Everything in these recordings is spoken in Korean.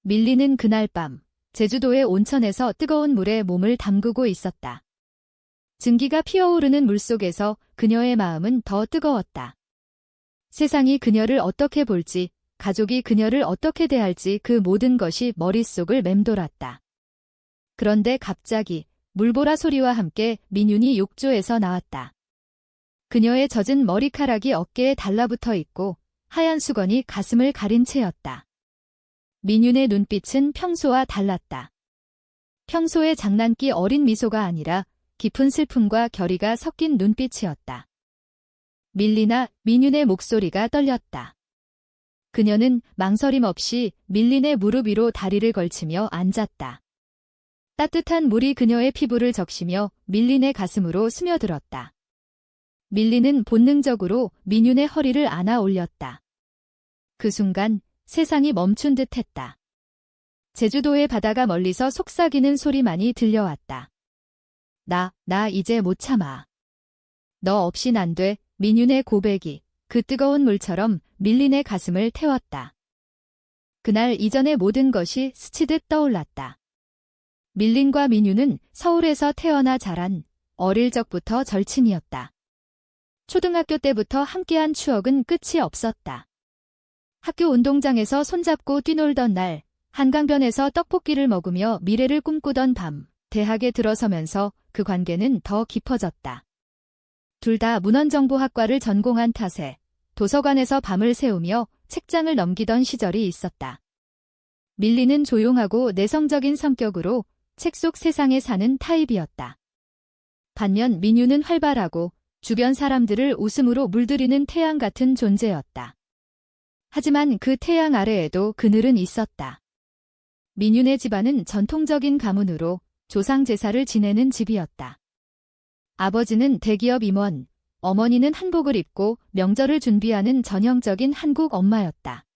밀리는 그날 밤, 제주도의 온천에서 뜨거운 물에 몸을 담그고 있었다. 증기가 피어오르는 물속에서 그녀의 마음은 더 뜨거웠다. 세상이 그녀를 어떻게 볼지, 가족이 그녀를 어떻게 대할지 그 모든 것이 머릿속을 맴돌았다. 그런데 갑자기 물보라 소리와 함께 민윤이 욕조에서 나왔다. 그녀의 젖은 머리카락이 어깨에 달라붙어 있고 하얀 수건이 가슴을 가린 채였다. 민윤의 눈빛은 평소와 달랐다. 평소의 장난기 어린 미소가 아니라 깊은 슬픔과 결의가 섞인 눈빛이었다. 밀리나 민윤의 목소리가 떨렸다. 그녀는 망설임 없이 밀린의 무릎 위로 다리를 걸치며 앉았다. 따뜻한 물이 그녀의 피부를 적시며 밀린의 가슴으로 스며들었다. 밀린은 본능적으로 민윤의 허리를 안아 올렸다. 그 순간 세상이 멈춘 듯 했다. 제주도의 바다가 멀리서 속삭이는 소리만이 들려왔다. 나 이제 못 참아. 너 없인 안 돼. 민윤의 고백이 그 뜨거운 물처럼 밀린의 가슴을 태웠다. 그날 이전의 모든 것이 스치듯 떠올랐다. 밀린과 민윤은 서울에서 태어나 자란 어릴 적부터 절친이었다. 초등학교 때부터 함께한 추억은 끝이 없었다. 학교 운동장에서 손잡고 뛰놀던 날, 한강변에서 떡볶이를 먹으며 미래를 꿈꾸던 밤, 대학에 들어서면서 그 관계는 더 깊어졌다. 둘 다 문헌정보학과를 전공한 탓에 도서관에서 밤을 새우며 책장을 넘기던 시절이 있었다. 밀리는 조용하고 내성적인 성격으로 책 속 세상에 사는 타입이었다. 반면 민유는 활발하고 주변 사람들을 웃음으로 물들이는 태양 같은 존재였다. 하지만 그 태양 아래에도 그늘은 있었다. 민윤의 집안은 전통적인 가문으로 조상 제사를 지내는 집이었다. 아버지는 대기업 임원, 어머니는 한복을 입고 명절을 준비하는 전형적인 한국 엄마였다.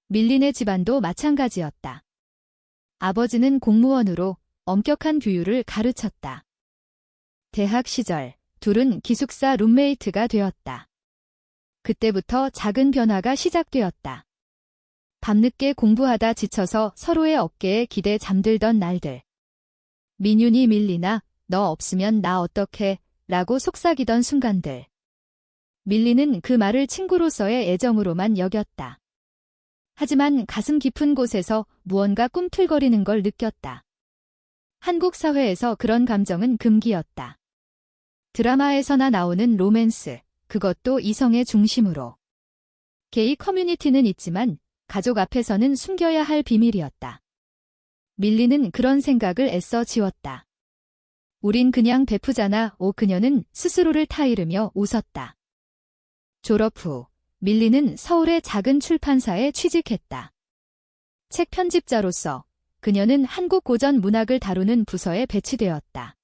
밀린의 집안도 마찬가지였다. 아버지는 공무원으로 엄격한 규율을 가르쳤다. 대학 시절 둘은 기숙사 룸메이트가 되었다. 그때부터 작은 변화가 시작되었다. 밤늦게 공부하다 지쳐서 서로의 어깨에 기대 잠들던 날들. 민윤이 밀리나 너 없으면 나 어떡해 라고 속삭이던 순간들. 밀리는 그 말을 친구로서의 애정으로만 여겼다. 하지만 가슴 깊은 곳에서 무언가 꿈틀거리는 걸 느꼈다. 한국 사회에서 그런 감정은 금기였다. 드라마에서나 나오는 로맨스, 그것도 이성의 중심으로. 게이 커뮤니티는 있지만 가족 앞에서는 숨겨야 할 비밀이었다. 밀리는 그런 생각을 애써 지웠다. 우린 그냥 베프잖아. 그녀는 스스로를 타이르며 웃었다. 졸업 후 밀리는 서울의 작은 출판사에 취직했다. 책 편집자로서 그녀는 한국 고전 문학을 다루는 부서에 배치되었다.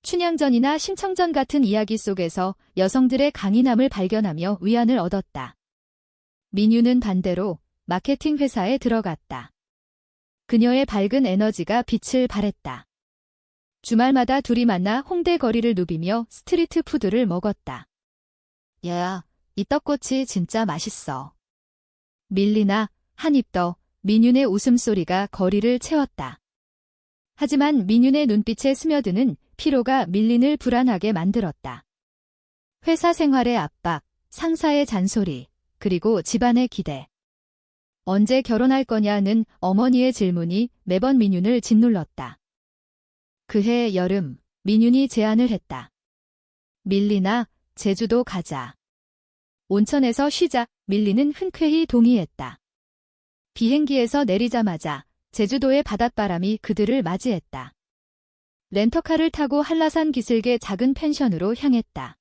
춘향전이나 심청전 같은 이야기 속에서 여성들의 강인함을 발견하며 위안을 얻었다. 민유는 반대로 마케팅 회사에 들어갔다. 그녀의 밝은 에너지가 빛을 발했다. 주말마다 둘이 만나 홍대 거리를 누비며 스트리트 푸드를 먹었다. 야, 이 떡꼬치 진짜 맛있어. 밀리나 한 입 더. 민윤의 웃음소리가 거리를 채웠다. 하지만 민윤의 눈빛에 스며드는 피로가 밀린을 불안하게 만들었다. 회사 생활의 압박, 상사의 잔소리, 그리고 집안의 기대. 언제 결혼할 거냐는 어머니의 질문이 매번 민윤을 짓눌렀다. 그해 여름, 민윤이 제안을 했다. 밀리나, 제주도 가자. 온천에서 쉬자. 밀리는 흔쾌히 동의했다. 비행기에서 내리자마자 제주도의 바닷바람이 그들을 맞이했다. 렌터카를 타고 한라산 기슭의 작은 펜션으로 향했다.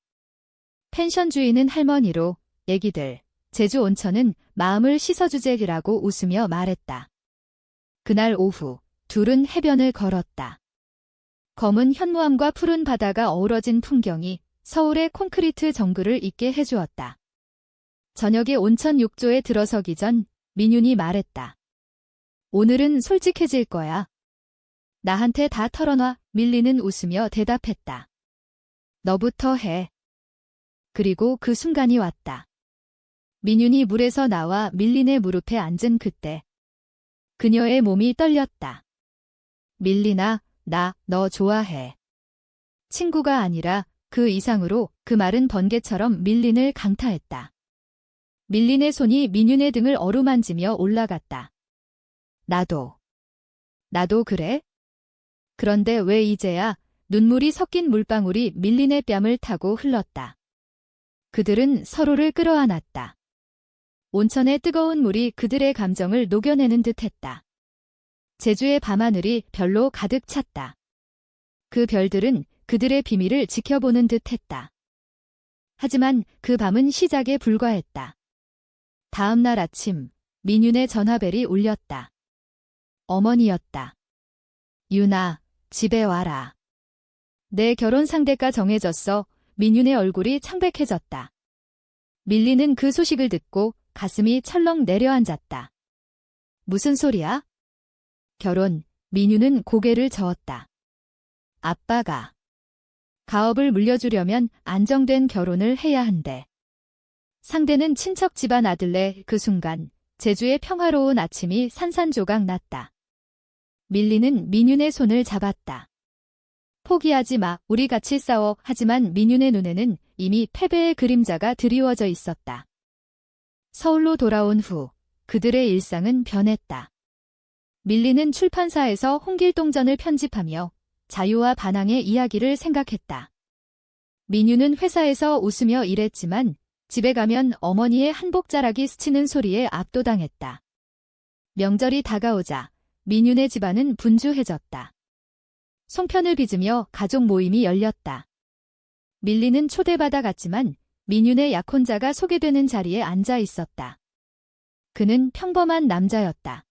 펜션 주인은 할머니로 애기들, 제주 온천은 마음을 씻어주제기라고 웃으며 말했다. 그날 오후 둘은 해변을 걸었다. 검은 현무암과 푸른 바다가 어우러진 풍경이 서울의 콘크리트 정글을 잊게 해주었다. 저녁에 온천 욕조에 들어서기 전 민윤이 말했다. 오늘은 솔직해질 거야. 나한테 다 털어놔. 밀리는 웃으며 대답했다. 너부터 해. 그리고 그 순간이 왔다. 민윤이 물에서 나와 밀린의 무릎에 앉은 그때. 그녀의 몸이 떨렸다. 밀리나, 나 너 좋아해. 친구가 아니라 그 이상으로 그 말은 번개처럼 밀린을 강타했다. 밀린의 손이 민윤의 등을 어루만지며 올라갔다. 나도 그래? 그런데 왜 이제야? 눈물이 섞인 물방울이 밀린의 뺨을 타고 흘렀다. 그들은 서로를 끌어안았다. 온천의 뜨거운 물이 그들의 감정을 녹여내는 듯했다. 제주의 밤하늘이 별로 가득 찼다. 그 별들은 그들의 비밀을 지켜보는 듯했다. 하지만 그 밤은 시작에 불과했다. 다음 날 아침, 민윤의 전화벨이 울렸다. 어머니였다. 윤아, 집에 와라. 내 결혼 상대가 정해졌어. 민윤의 얼굴이 창백해졌다. 밀리는 그 소식을 듣고 가슴이 철렁 내려앉았다. 무슨 소리야? 결혼, 민윤은 고개를 저었다. 아빠가 가업을 물려주려면 안정된 결혼을 해야 한대. 상대는 친척 집안 아들래. 그 순간 제주의 평화로운 아침이 산산조각 났다. 밀리는 민윤의 손을 잡았다. 포기하지 마. 우리 같이 싸워. 하지만 민윤의 눈에는 이미 패배의 그림자가 드리워져 있었다. 서울로 돌아온 후 그들의 일상은 변했다. 밀리는 출판사에서 홍길동전을 편집하며 자유와 반항의 이야기를 생각했다. 민윤은 회사에서 웃으며 일했지만 집에 가면 어머니의 한복자락이 스치는 소리에 압도당했다. 명절이 다가오자 민윤의 집안은 분주해졌다. 송편을 빚으며 가족 모임이 열렸다. 밀리는 초대받아 갔지만 민윤의 약혼자가 소개되는 자리에 앉아 있었다. 그는 평범한 남자였다.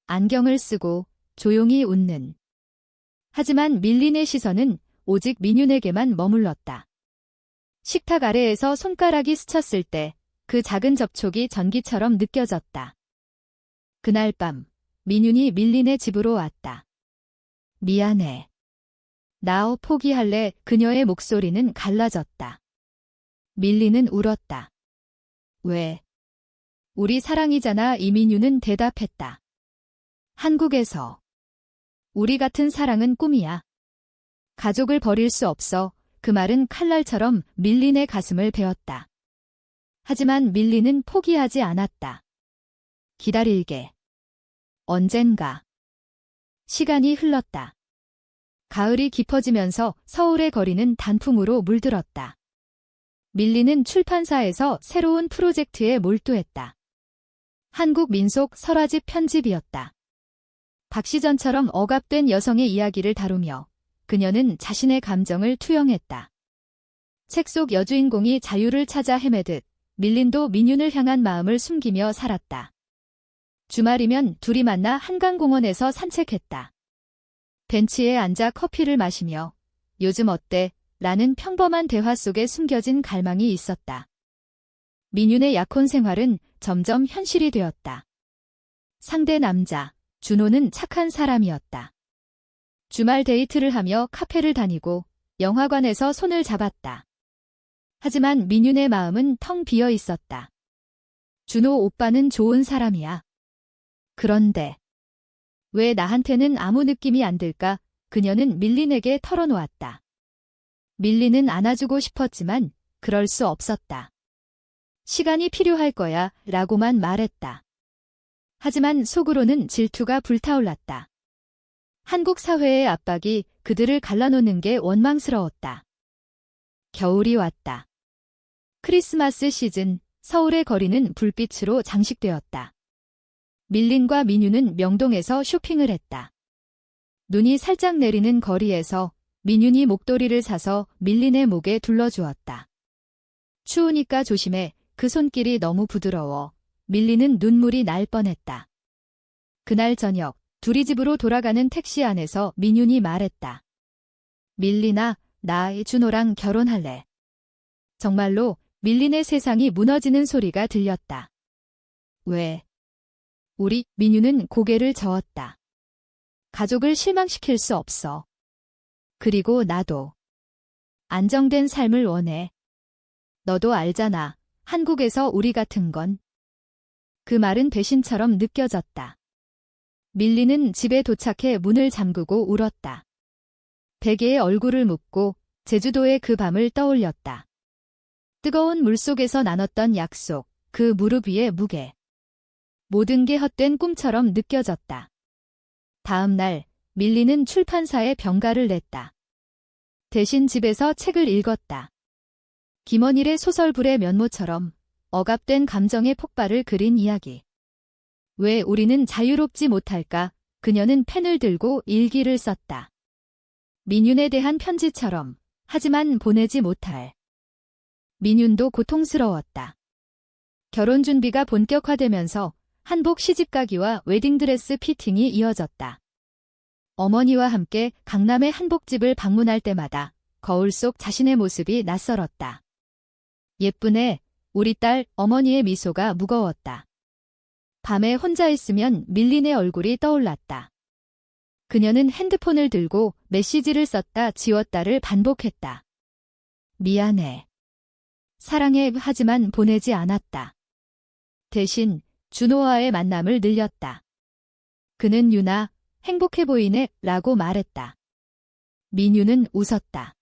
안경을 쓰고 조용히 웃는. 하지만 밀린의 시선은 오직 민윤에게만 머물렀다. 식탁 아래에서 손가락이 스쳤을 때 그 작은 접촉이 전기처럼 느껴졌다. 그날 밤 민윤이 밀린의 집으로 왔다. 미안해. 나 포기할래. 그녀의 목소리는 갈라졌다. 밀린은 울었다. 왜? 우리 사랑이잖아. 이민윤은 대답했다. 한국에서 우리 같은 사랑은 꿈이야. 가족을 버릴 수 없어. 그 말은 칼날처럼 밀린의 가슴을 베었다. 하지만 밀린은 포기하지 않았다. 기다릴게. 언젠가. 시간이 흘렀다. 가을이 깊어지면서 서울의 거리는 단풍으로 물들었다. 밀린은 출판사에서 새로운 프로젝트에 몰두했다. 한국 민속 설화집 편집이었다. 박시전처럼 억압된 여성의 이야기를 다루며 그녀는 자신의 감정을 투영했다. 책 속 여주인공이 자유를 찾아 헤매듯 밀린도 민윤을 향한 마음을 숨기며 살았다. 주말이면 둘이 만나 한강공원에서 산책했다. 벤치에 앉아 커피를 마시며 요즘 어때? 라는 평범한 대화 속에 숨겨진 갈망이 있었다. 민윤의 약혼 생활은 점점 현실이 되었다. 상대 남자, 준호는 착한 사람이었다. 주말 데이트를 하며 카페를 다니고 영화관에서 손을 잡았다. 하지만 민윤의 마음은 텅 비어 있었다. 준호 오빠는 좋은 사람이야. 그런데 왜 나한테는 아무 느낌이 안 들까? 그녀는 밀린에게 털어놓았다. 밀린은 안아주고 싶었지만 그럴 수 없었다. 시간이 필요할 거야 라고만 말했다. 하지만 속으로는 질투가 불타올랐다. 한국 사회의 압박이 그들을 갈라놓는 게 원망스러웠다. 겨울이 왔다. 크리스마스 시즌, 서울의 거리는 불빛으로 장식되었다. 밀린과 민윤은 명동에서 쇼핑을 했다. 눈이 살짝 내리는 거리에서 민윤이 목도리를 사서 밀린의 목에 둘러주었다. 추우니까 조심해. 그 손길이 너무 부드러워. 밀린은 눈물이 날 뻔했다. 그날 저녁, 둘이 집으로 돌아가는 택시 안에서 민윤이 말했다. 밀린아, 나 준호랑 결혼할래. 정말로 밀린의 세상이 무너지는 소리가 들렸다. 왜? 민윤은 고개를 저었다. 가족을 실망시킬 수 없어. 그리고 나도. 안정된 삶을 원해. 너도 알잖아. 한국에서 우리 같은 건. 그 말은 배신처럼 느껴졌다. 밀리는 집에 도착해 문을 잠그고 울었다. 베개에 얼굴을 묻고 제주도의 그 밤을 떠올렸다. 뜨거운 물속에서 나눴던 약속, 그 무릎 위의 무게. 모든 게 헛된 꿈처럼 느껴졌다. 다음 날 밀리는 출판사에 병가를 냈다. 대신 집에서 책을 읽었다. 김원일의 소설불의 면모처럼 억압된 감정의 폭발을 그린 이야기. 왜 우리는 자유롭지 못할까? 그녀는 펜을 들고 일기를 썼다. 민윤에 대한 편지처럼, 하지만 보내지 못할. 민윤도 고통스러웠다. 결혼 준비가 본격화되면서 한복 시집가기와 웨딩드레스 피팅이 이어졌다. 어머니와 함께 강남의 한복집을 방문할 때마다 거울 속 자신의 모습이 낯설었다. 예쁘네, 우리 딸. 어머니의 미소가 무거웠다. 밤에 혼자 있으면 밀린의 얼굴이 떠올랐다. 그녀는 핸드폰을 들고 메시지를 썼다 지웠다를 반복했다. 미안해. 사랑해. 하지만 보내지 않았다. 대신 준호와의 만남을 늘렸다. 그는 유나, 행복해 보이네 라고 말했다. 민유는 웃었다.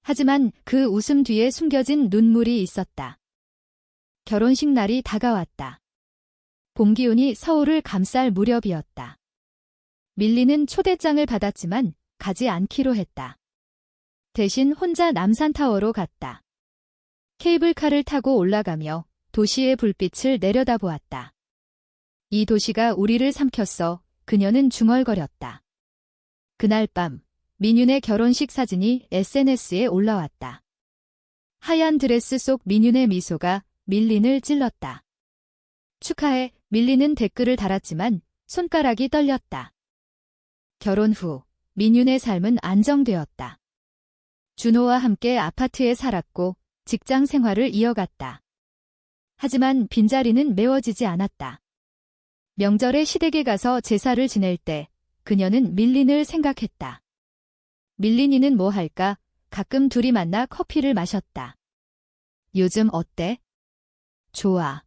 하지만 그 웃음 뒤에 숨겨진 눈물이 있었다. 결혼식 날이 다가왔다. 봄 기운이 서울을 감쌀 무렵이었다. 밀리는 초대장을 받았지만 가지 않기로 했다. 대신 혼자 남산타워로 갔다. 케이블카를 타고 올라가며 도시의 불빛을 내려다보았다. 이 도시가 우리를 삼켰어. 그녀는 중얼거렸다. 그날 밤 민윤의 결혼식 사진이 SNS에 올라왔다. 하얀 드레스 속 민윤의 미소가 밀린을 찔렀다. 축하해. 밀리는 댓글을 달았지만 손가락이 떨렸다. 결혼 후 민윤의 삶은 안정되었다. 준호와 함께 아파트에 살았고 직장 생활을 이어갔다. 하지만 빈자리는 메워지지 않았다. 명절에 시댁에 가서 제사를 지낼 때 그녀는 밀린을 생각했다. 밀린이는 뭐 할까? 가끔 둘이 만나 커피를 마셨다. 요즘 어때? 좋아.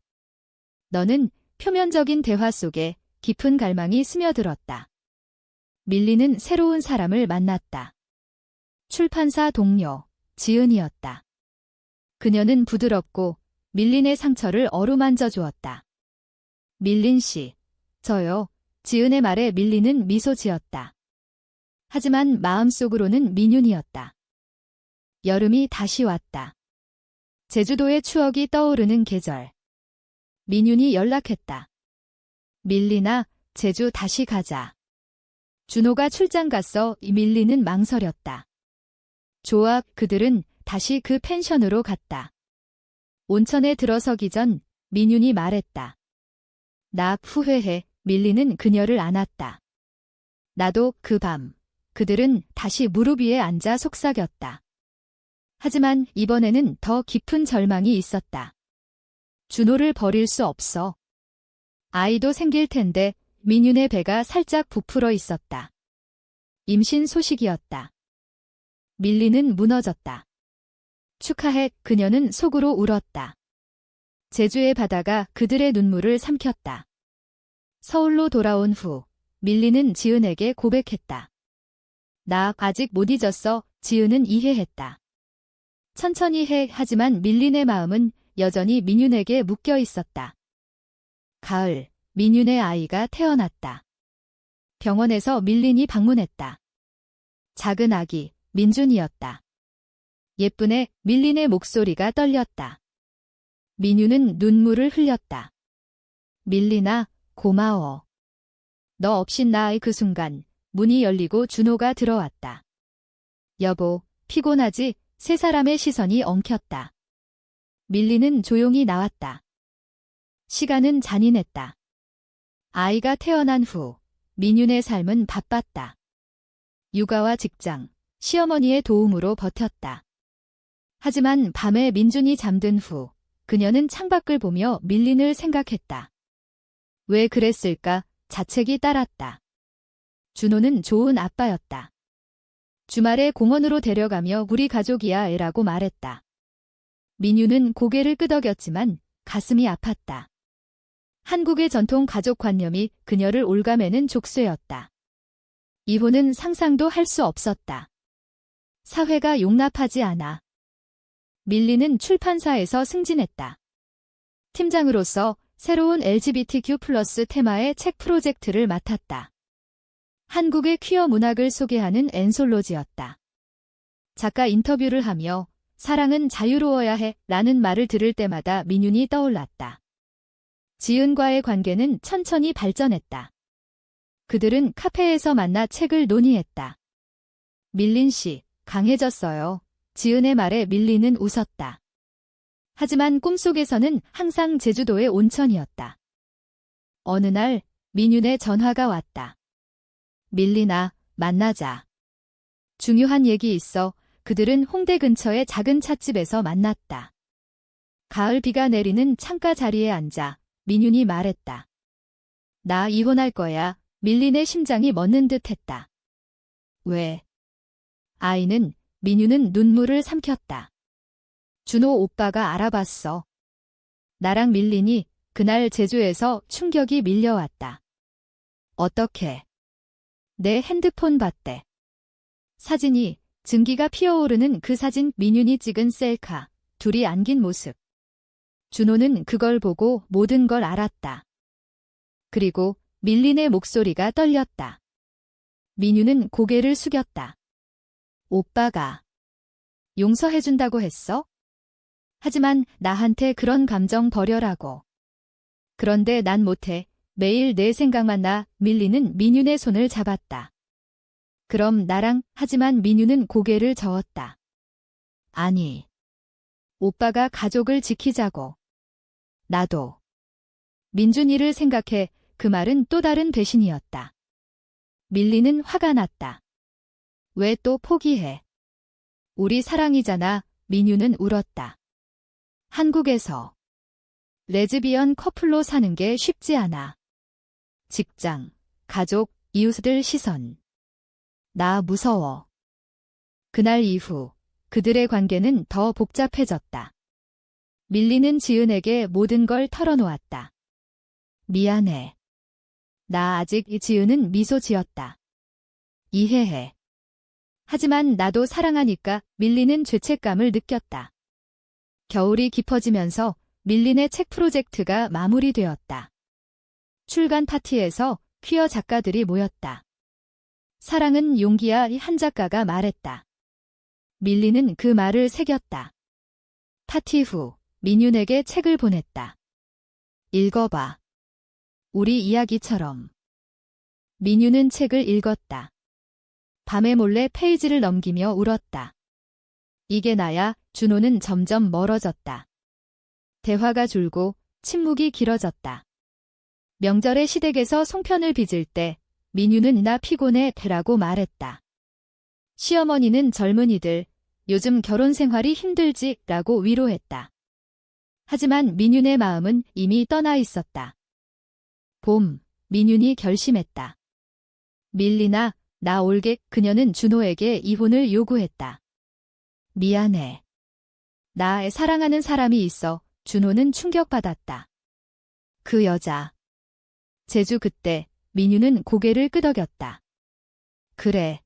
너는 표면적인 대화 속에 깊은 갈망이 스며들었다. 밀리는 새로운 사람을 만났다. 출판사 동료, 지은이었다. 그녀는 부드럽고 밀린의 상처를 어루만져 주었다. 밀린 씨, 저요. 지은의 말에 밀리는 미소 지었다. 하지만 마음속으로는 민윤이었다. 여름이 다시 왔다. 제주도의 추억이 떠오르는 계절. 민윤이 연락했다. 밀리나, 제주 다시 가자. 준호가 출장 갔어. 밀리는 망설였다. 좋아. 그들은 다시 그 펜션으로 갔다. 온천에 들어서기 전 민윤이 말했다. 나 후회해. 밀리는 그녀를 안았다. 나도. 그 밤 그들은 다시 무릎 위에 앉아 속삭였다. 하지만 이번에는 더 깊은 절망이 있었다. 준호를 버릴 수 없어. 아이도 생길 텐데. 민윤의 배가 살짝 부풀어 있었다. 임신 소식이었다. 밀리는 무너졌다. 축하해. 그녀는 속으로 울었다. 제주의 바다가 그들의 눈물을 삼켰다. 서울로 돌아온 후 밀리는 지은에게 고백했다. 나 아직 못 잊었어. 지은은 이해했다. 천천히 해. 하지만 밀린의 마음은 여전히 민윤에게 묶여 있었다. 가을, 민윤의 아이가 태어났다. 병원에서 밀린이 방문했다. 작은 아기, 민준이었다. 예쁘네. 밀린의 목소리가 떨렸다. 민윤은 눈물을 흘렸다. 밀린아, 고마워. 너 없인 나의 그 순간 문이 열리고 준호가 들어왔다. 여보, 피곤하지? 세 사람의 시선이 엉켰다. 밀리는 조용히 나왔다. 시간은 잔인했다. 아이가 태어난 후 민윤의 삶은 바빴다. 육아와 직장, 시어머니의 도움으로 버텼다. 하지만 밤에 민준이 잠든 후 그녀는 창밖을 보며 밀린을 생각했다. 왜 그랬을까? 자책이 따랐다. 준호는 좋은 아빠였다. 주말에 공원으로 데려가며 우리 가족이야 애라고 말했다. 민유는 고개를 끄덕였지만 가슴이 아팠다. 한국의 전통 가족관념이 그녀를 올가매는 족쇄였다. 이혼은 상상도 할 수 없었다. 사회가 용납하지 않아. 밀리는 출판사에서 승진했다. 팀장으로서 새로운 LGBTQ+ 테마의 책 프로젝트를 맡았다. 한국의 퀴어 문학을 소개하는 앤솔로지였다. 작가 인터뷰를 하며 사랑은 자유로워야 해 라는 말을 들을 때마다 민윤이 떠올랐다. 지은과의 관계는 천천히 발전했다. 그들은 카페에서 만나 책을 논의했다. 밀린 씨, 강해졌어요. 지은의 말에 밀리는 웃었다. 하지만 꿈속에서는 항상 제주도의 온천이었다. 어느 날 민윤의 전화가 왔다. 밀리나, 만나자. 중요한 얘기 있어. 그들은 홍대 근처의 작은 찻집에서 만났다. 가을 비가 내리는 창가 자리에 앉아 민윤이 말했다. 나 이혼할 거야. 밀린의 심장이 멎는 듯 했다. 왜? 아이는 민윤은 눈물을 삼켰다. 준호 오빠가 알아봤어. 나랑 밀린이 그날 제주에서 충격이 밀려왔다. 어떻게? 내 핸드폰 봤대. 사진이 증기가 피어오르는 그 사진 민윤이 찍은 셀카, 둘이 안긴 모습. 준호는 그걸 보고 모든 걸 알았다. 그리고 밀린의 목소리가 떨렸다. 민윤은 고개를 숙였다. 오빠가 용서해준다고 했어? 하지만 나한테 그런 감정 버려라고. 그런데 난 못해. 매일 내 생각만 나. 밀리는 민윤의 손을 잡았다. 그럼 나랑. 하지만 민윤은 고개를 저었다. 아니. 오빠가 가족을 지키자고. 나도. 민준이를 생각해. 그 말은 또 다른 배신이었다. 밀리는 화가 났다. 왜 또 포기해? 우리 사랑이잖아. 민윤은 울었다. 한국에서 레즈비언 커플로 사는 게 쉽지 않아. 직장, 가족, 이웃들 시선. 나 무서워. 그날 이후 그들의 관계는 더 복잡해졌다. 밀리는 지은에게 모든 걸 털어놓았다. 미안해. 나 아직. 지은은 미소 지었다. 이해해. 하지만 나도 사랑하니까. 밀리는 죄책감을 느꼈다. 겨울이 깊어지면서 밀린의 책 프로젝트가 마무리되었다. 출간 파티에서 퀴어 작가들이 모였다. 사랑은 용기야. 한 작가가 말했다. 밀리는 그 말을 새겼다. 파티 후 민윤에게 책을 보냈다. 읽어봐. 우리 이야기처럼. 민윤은 책을 읽었다. 밤에 몰래 페이지를 넘기며 울었다. 이게 나야. 준호는 점점 멀어졌다. 대화가 줄고 침묵이 길어졌다. 명절의 시댁에서 송편을 빚을 때 민윤은 나 피곤해 라고 말했다. 시어머니는 젊은이들, 요즘 결혼 생활이 힘들지 라고 위로했다. 하지만 민윤의 마음은 이미 떠나 있었다. 봄, 민윤이 결심했다. 밀리나, 나 올게. 그녀는 준호에게 이혼을 요구했다. 미안해. 나 사랑하는 사람이 있어. 준호는 충격받았다. 그 여자. 제주. 그때 민윤은 고개를 끄덕였다. 그래.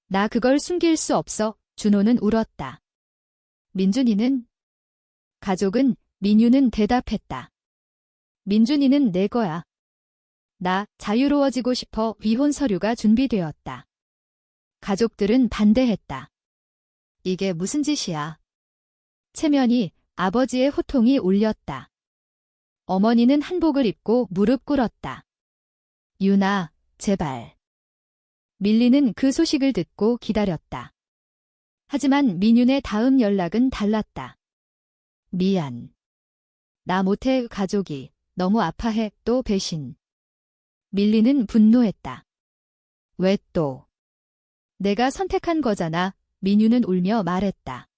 나 그걸 숨길 수 없어. 준호는 울었다. 민준이는? 가족은? 민윤은 대답했다. 민준이는 내 거야. 나 자유로워지고 싶어. 이혼 서류가 준비되었다. 가족들은 반대했다. 이게 무슨 짓이야. 체면이 아버지의 호통이 울렸다. 어머니는 한복을 입고 무릎 꿇었다. 유나, 제발. 밀리는 그 소식을 듣고 기다렸다. 하지만 민윤의 다음 연락은 달랐다. 미안. 나 못해. 가족이 너무 아파해. 또 배신. 밀리는 분노했다. 왜 또? 내가 선택한 거잖아. 민윤은 울며 말했다.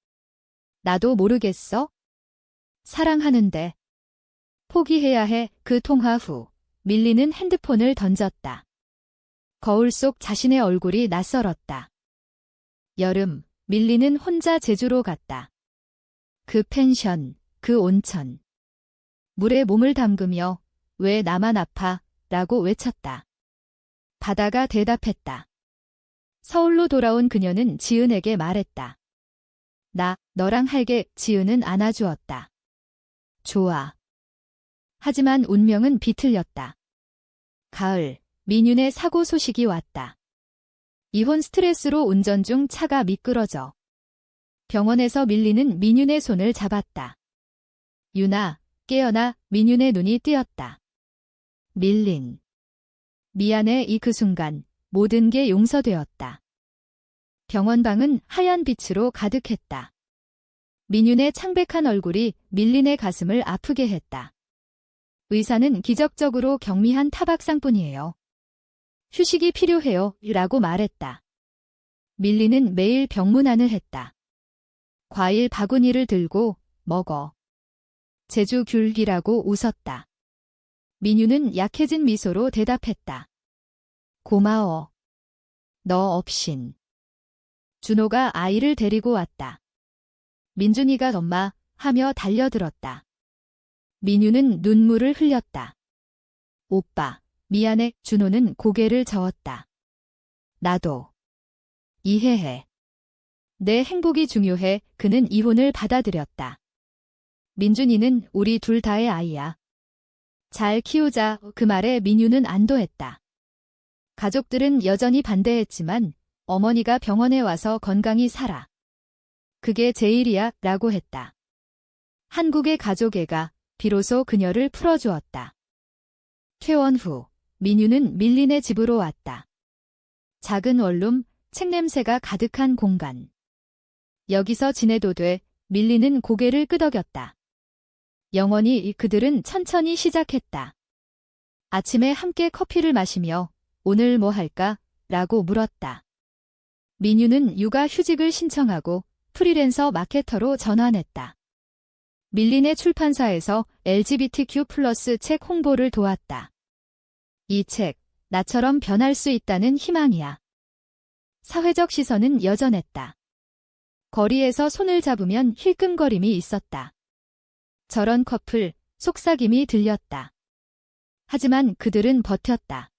나도 모르겠어? 사랑하는데. 포기해야 해. 그 통화 후 밀리는 핸드폰을 던졌다. 거울 속 자신의 얼굴이 낯설었다. 여름, 밀리는 혼자 제주로 갔다. 그 펜션, 그 온천. 물에 몸을 담그며 왜 나만 아파? 라고 외쳤다. 바다가 대답했다. 서울로 돌아온 그녀는 지은에게 말했다. 너랑 할게. 지은은 안아주었다. 좋아. 하지만 운명은 비틀렸다. 가을, 민윤의 사고 소식이 왔다. 이혼 스트레스로 운전 중 차가 미끄러져. 병원에서 밀리는 민윤의 손을 잡았다. 윤아, 깨어나. 민윤의 눈이 뜨였다. 밀린. 미안해. 그 순간 모든 게 용서되었다. 병원방은 하얀 빛으로 가득했다. 민윤의 창백한 얼굴이 밀린의 가슴을 아프게 했다. 의사는 기적적으로 경미한 타박상뿐이에요. 휴식이 필요해요. 라고 말했다. 밀린은 매일 병문안을 했다. 과일 바구니를 들고 먹어. 제주 귤이라고 웃었다. 민유는 약해진 미소로 대답했다. 고마워. 너 없인. 준호가 아이를 데리고 왔다. 민준이가 엄마 하며 달려들었다. 민유는 눈물을 흘렸다. 오빠, 미안해. 준호는 고개를 저었다. 나도. 이해해. 내 행복이 중요해. 그는 이혼을 받아들였다. 민준이는 우리 둘 다의 아이야. 잘 키우자. 그 말에 민유는 안도했다. 가족들은 여전히 반대했지만 어머니가 병원에 와서 건강히 살아. 그게 제일이야. 라고 했다. 한국의 가족애가 비로소 그녀를 풀어주었다. 퇴원 후 민유는 밀린의 집으로 왔다. 작은 원룸, 책 냄새가 가득한 공간. 여기서 지내도 돼. 밀린은 고개를 끄덕였다. 영원히 그들은 천천히 시작했다. 아침에 함께 커피를 마시며 오늘 뭐 할까? 라고 물었다. 민유는 육아 휴직을 신청하고 프리랜서 마케터로 전환했다. 밀린의 출판사에서 LGBTQ+ 책 홍보를 도왔다. 이 책, 나처럼 변할 수 있다는 희망이야. 사회적 시선은 여전했다. 거리에서 손을 잡으면 힐끔거림이 있었다. 저런 커플, 속삭임이 들렸다. 하지만 그들은 버텼다.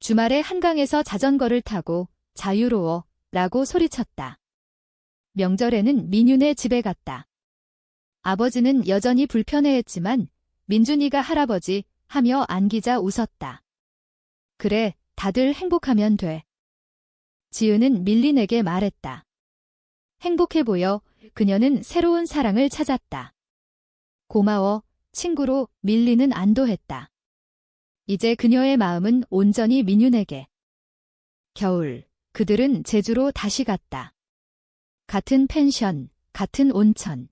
주말에 한강에서 자전거를 타고 자유로워 라고 소리쳤다. 명절에는 민윤의 집에 갔다. 아버지는 여전히 불편해했지만 민준이가 할아버지 하며 안기자 웃었다. 그래, 다들 행복하면 돼. 지은은 밀린에게 말했다. 행복해 보여. 그녀는 새로운 사랑을 찾았다. 고마워, 친구로. 밀린은 안도했다. 이제 그녀의 마음은 온전히 민윤에게. 겨울, 그들은 제주로 다시 갔다. 같은 펜션, 같은 온천.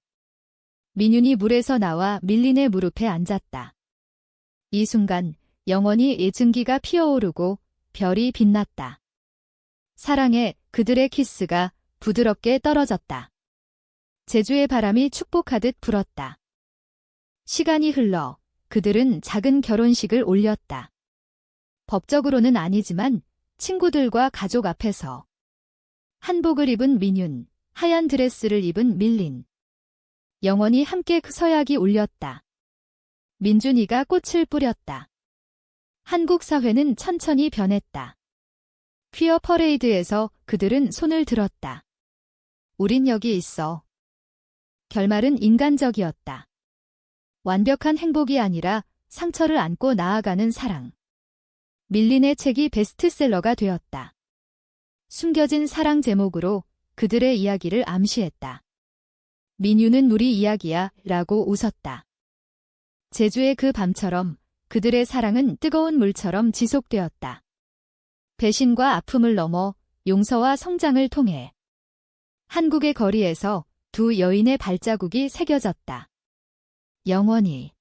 민윤이 물에서 나와 밀린의 무릎에 앉았다. 이 순간 영원히 예증기가 피어오르고 별이 빛났다. 사랑해. 그들의 키스가 부드럽게 떨어졌다. 제주의 바람이 축복하듯 불었다. 시간이 흘러 그들은 작은 결혼식을 올렸다. 법적으로는 아니지만 친구들과 가족 앞에서. 한복을 입은 민윤, 하얀 드레스를 입은 밀린. 영원히 함께 그 서약이 울렸다. 민준이가 꽃을 뿌렸다. 한국 사회는 천천히 변했다. 퀴어 퍼레이드에서 그들은 손을 들었다. 우린 여기 있어. 결말은 인간적이었다. 완벽한 행복이 아니라 상처를 안고 나아가는 사랑. 밀린의 책이 베스트셀러가 되었다. 숨겨진 사랑 제목으로 그들의 이야기를 암시했다. 민유는 우리 이야기야 라고 웃었다. 제주의 그 밤처럼 그들의 사랑은 뜨거운 물처럼 지속되었다. 배신과 아픔을 넘어 용서와 성장을 통해. 한국의 거리에서 두 여인의 발자국이 새겨졌다. 영원히.